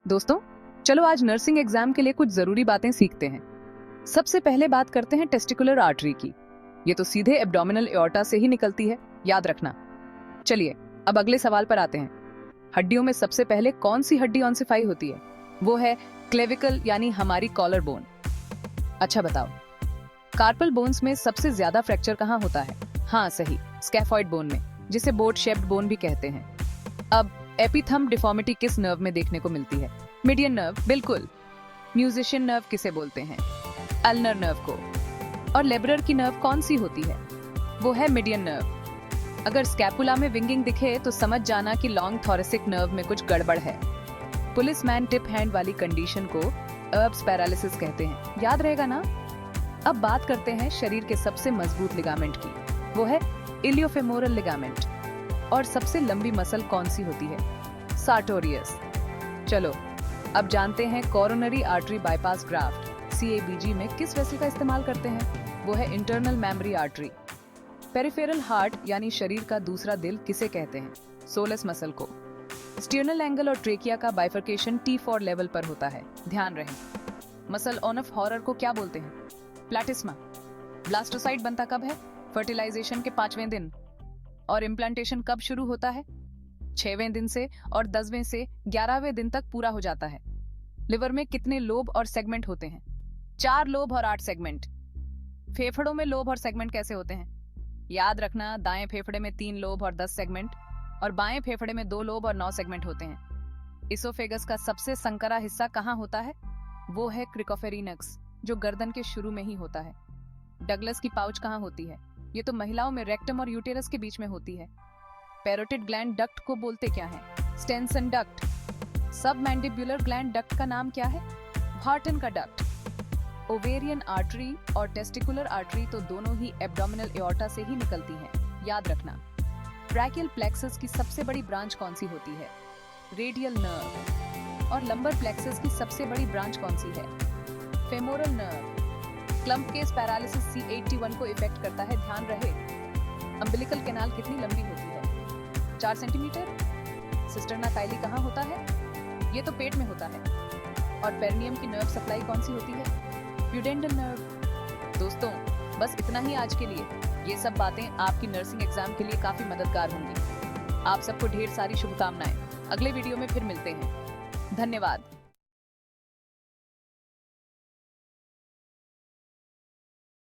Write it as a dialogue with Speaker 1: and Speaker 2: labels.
Speaker 1: दोस्तों, चलो आज नर्सिंग एग्जाम के लिए कुछ जरूरी बातें सीखते हैं। सबसे पहले बात करते हैं टेस्टिकुलर आर्टरी की। ये तो सीधे एब्डोमिनल एओर्टा से ही निकलती है, याद रखना। चलिए अब अगले सवाल पर आते हैं। हड्डियों में सबसे पहले कौन सी हड्डी ऑसिफाई होती है? वो है क्लेविकल यानी हमारी कॉलर बोन। अच्छा बताओ, कार्पल बोन्स में सबसे ज्यादा फ्रैक्चर कहाँ होता है? हाँ सही, स्कैफॉइड बोन में, जिसे बोट शेप्ड बोन भी कहते हैं। अब एपिथम डिफॉर्मिटी किस नर्व में देखने को मिलती है? मीडियन नर्व, बिल्कुल। म्यूजिशियन नर्व किसे बोलते हैं? अल्नर नर्व को। और लेब्रर की नर्व कौन सी होती है? वो है मीडियन नर्व। अगर स्कैपुला में विंगिंग दिखे तो समझ जाना कि लॉन्ग थोरेसिक नर्व में कुछ गड़बड़ है। पुलिसमैन टिप हैंड वाली कंडीशन को अर्ब्स पैरालिसिस कहते हैं, याद रहेगा ना? अब बात करते हैं शरीर के सबसे मजबूत लिगामेंट की। वो है इलियोफेमोरल लिगामेंट। और सबसे लंबी मसल कौन सी होती है? सार्टोरियस। चलो अब जानते हैं coronary artery bypass graft CABG में किस वेसल का इस्तेमाल करते हैं? वो है internal memory artery. Peripheral heart यानी शरीर का दूसरा दिल किसे कहते हैं? सोलस मसल को। स्टर्नल एंगल और ट्रेकिया का बाइफर्केशन T4 लेवल पर होता है, ध्यान रहे। मसल ऑन ऑफ हॉरर को क्या बोलते हैं? प्लैटिस्मा। ब्लास्टोसाइट बनता कब है? फर्टिलाइजेशन के 5वें दिन। और इम्प्लांटेशन कब शुरू होता है? 6वें दिन से, और 10वें से 11वें दिन तक पूरा हो जाता है। लिवर में कितने लोब और सेगमेंट होते हैं? 4 लोब और 8 सेगमेंट। फेफड़ों में लोब और सेगमेंट कैसे होते हैं? याद रखना, दाएं फेफड़े में 3 लोब और 10 सेगमेंट, और बाएं फेफड़े में 2 लोब और 9 सेगमेंट होते हैं। इसोफेगस का सबसे संकरा हिस्सा कहाँ होता है? वो है क्रिकोफेरिनक्स, जो गर्दन के शुरू में ही होता है। डगलस की पाउच कहाँ होती है? ये तो महिलाओं में रेक्टम और यूटेरस के बीच में होती है। पैरोटिड ग्लैंड डक्ट को बोलते क्या है? Stensen duct. सब मैंडिबुलर ग्लैंड डक्ट का नाम क्या है? हार्टन का डक्ट। ओवेरियन आर्टरी और टेस्टिकुलर आर्टरी तो दोनों ही एब्डोमिनल एओर्टा से ही निकलती हैं, याद रखना। ब्रैकियल प्लेक्सस की सबसे बड़ी ब्रांच कौन सी होती है? Radial nerve. और लंबर प्लेक्सस की सबसे बड़ी ब्रांच कौन सी है? Femoral nerve. Clump case paralysis C81 को इफेक्ट करता है, ध्यान रहे। अम्बिलिकल कैनाल कितनी लंबी होती है? 4 सेंटीमीटर। सिस्टर्ना काइली कहाँ होता है? ये तो पेट में होता है। और पेरिनियम की नर्व सप्लाई कौन सी होती है? प्यूडेंटल नर्व। दोस्तों, बस इतना ही आज के लिए। ये सब बातें आपकी नर्सिंग एग्जाम के लिए काफी मददगार होंगी। आप सबको ढेर सारी शुभकामनाएं। अगले वीडियो में फिर मिलते हैं। धन्यवाद।